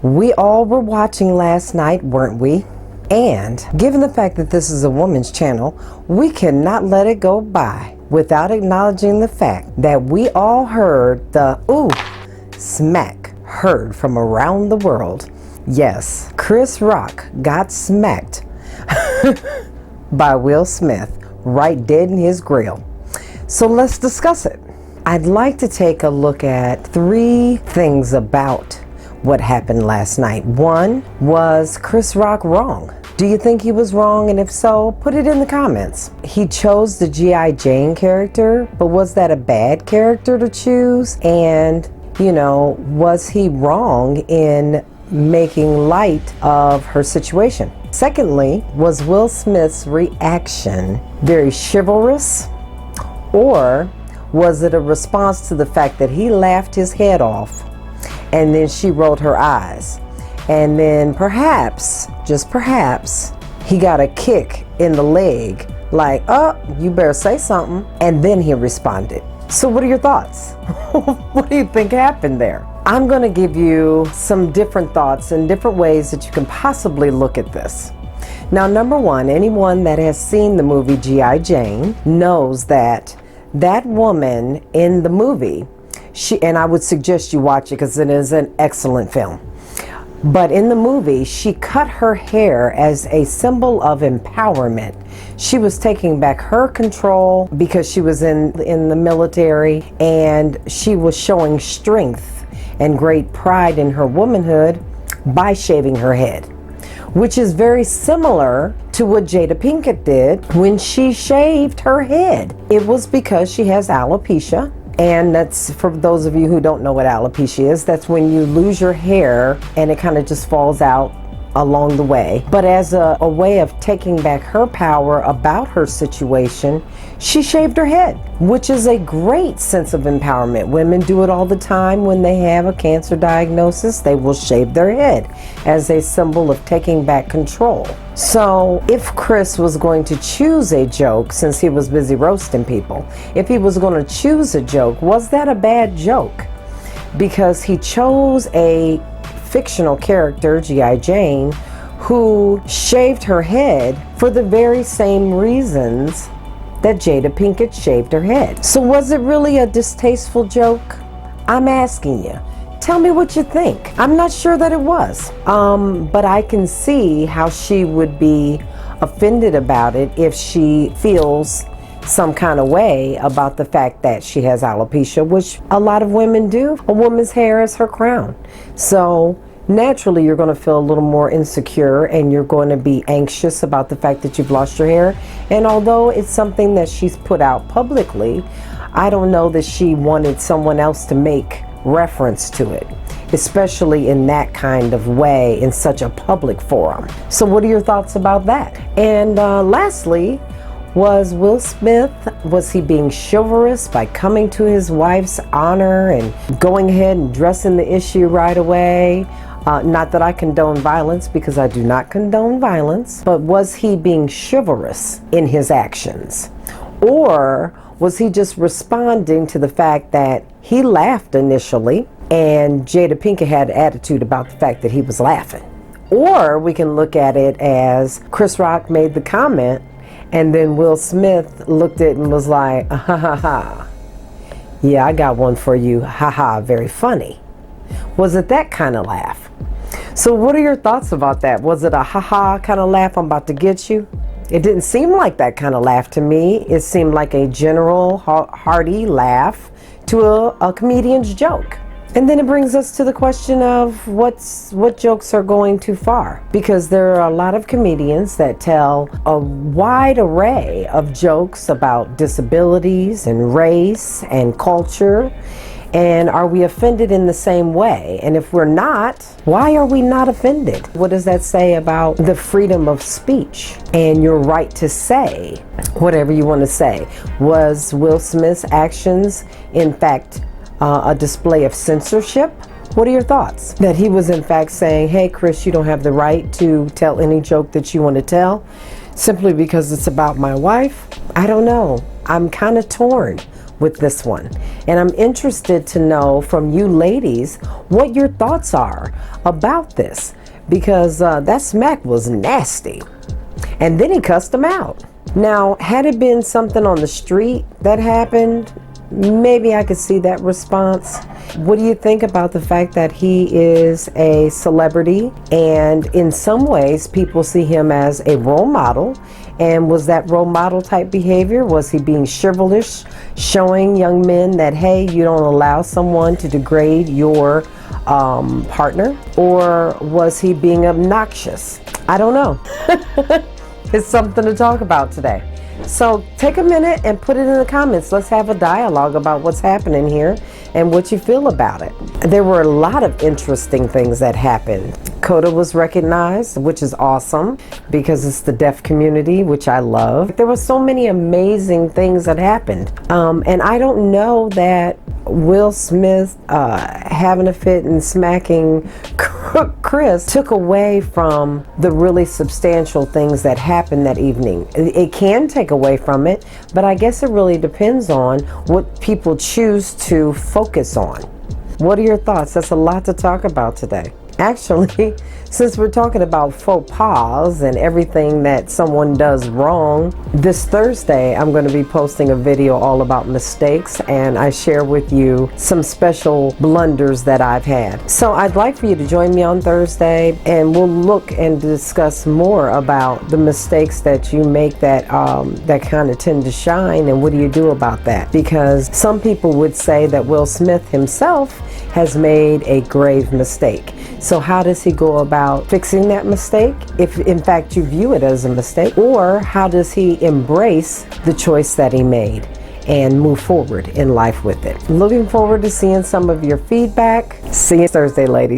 We all were watching last night, weren't we? And given the fact that this is a woman's channel, we cannot let it go by without acknowledging the fact that we all heard the smack heard from around the world. Yes, Chris Rock got smacked by Will Smith right dead in his grill. So let's discuss it. I'd like to take a look at 3 things about what happened last night. 1, was Chris Rock wrong? Do you think he was wrong? And if so, put it in the comments. He chose the G.I. Jane character, but was that a bad character to choose? And, was he wrong in making light of her situation? Secondly, was Will Smith's reaction very chivalrous? Or was it a response to the fact that he laughed his head off and then she rolled her eyes? And then perhaps, just perhaps, he got a kick in the leg, like, oh, you better say something. And then he responded. So what are your thoughts? What do you think happened there? I'm going to give you some different thoughts and different ways that you can possibly look at this. Now, number 1, anyone that has seen the movie G.I. Jane knows that that woman in the movie, and I would suggest you watch it because it is an excellent film. But in the movie, she cut her hair as a symbol of empowerment. She was taking back her control because she was in the military, and she was showing strength and great pride in her womanhood by shaving her head, which is very similar to what Jada Pinkett did when she shaved her head. It was because she has alopecia. And that's, for those of you who don't know what alopecia is, that's when you lose your hair and it kind of just falls out along the way. But as a way of taking back her power about her situation, she shaved her head, which is a great sense of empowerment. Women do it all the time when they have a cancer diagnosis. They will shave their head as a symbol of taking back control. So if Chris was going to choose a joke, since he was busy roasting people, if he was going to choose a joke, was that a bad joke? Because he chose a fictional character, G.I. Jane, who shaved her head for the very same reasons that Jada Pinkett shaved her head. So was it really a distasteful joke? I'm asking you. Tell me what you think. I'm not sure that it was. But I can see how she would be offended about it if she feels some kind of way about the fact that she has alopecia, which a lot of women do. A woman's hair is her crown. So naturally you're going to feel a little more insecure, and you're going to be anxious about the fact that you've lost your hair. And although it's something that she's put out publicly, I don't know that she wanted someone else to make reference to it, especially in that kind of way in such a public forum. So what are your thoughts about that? And lastly, was Will Smith, was he being chivalrous by coming to his wife's honor and going ahead and addressing the issue right away? Not that I condone violence, because I do not condone violence, but was he being chivalrous in his actions? Or was he just responding to the fact that he laughed initially and Jada Pinkett had an attitude about the fact that he was laughing? Or we can look at it as Chris Rock made the comment and then Will Smith looked at it and was like, ha ha ha. Yeah, I got one for you. Ha ha, very funny. Was it that kind of laugh? So what are your thoughts about that? Was it a ha ha kind of laugh, I'm about to get you? It didn't seem like that kind of laugh to me. It seemed like a general hearty laugh to a comedian's joke. And then it brings us to the question of what jokes are going too far, because there are a lot of comedians that tell a wide array of jokes about disabilities and race and culture. And are we offended in the same way? And if we're not, why are we not offended? What does that say about the freedom of speech and your right to say whatever you want to say? Was Will Smith's actions, in fact, a display of censorship? What are your thoughts? That he was in fact saying, hey Chris, you don't have the right to tell any joke that you want to tell simply because it's about my wife? I don't know. I'm kind of torn. with this one. And I'm interested to know from you ladies what your thoughts are about this, because that smack was nasty. And then he cussed him out. Now, had it been something on the street that happened, maybe I could see that response. What do you think about the fact that he is a celebrity and in some ways people see him as a role model? And was that role model type behavior? Was he being chivalrous, showing young men that, hey, you don't allow someone to degrade your partner? Or was he being obnoxious? I don't know. It's something to talk about today. So take a minute and put it in the comments. Let's have a dialogue about what's happening here and what you feel about it. There were a lot of interesting things that happened. Coda was recognized, which is awesome because it's the deaf community, which I love. There were so many amazing things that happened. And I don't know that Will Smith having a fit and smacking Chris took away from the really substantial things that happened that evening. It can take away from it, but I guess it really depends on what people choose to focus on. What are your thoughts? That's a lot to talk about today. Actually, since we're talking about faux pas and everything that someone does wrong, this Thursday I'm going to be posting a video all about mistakes, and I share with you some special blunders that I've had. So I'd like for you to join me on Thursday, and we'll look and discuss more about the mistakes that you make that kind of tend to shine, and what do you do about that? Because some people would say that Will Smith himself has made a grave mistake. So how does he go about fixing that mistake, if in fact you view it as a mistake? Or how does he embrace the choice that he made and move forward in life with it? Looking forward to seeing some of your feedback. See you Thursday, ladies.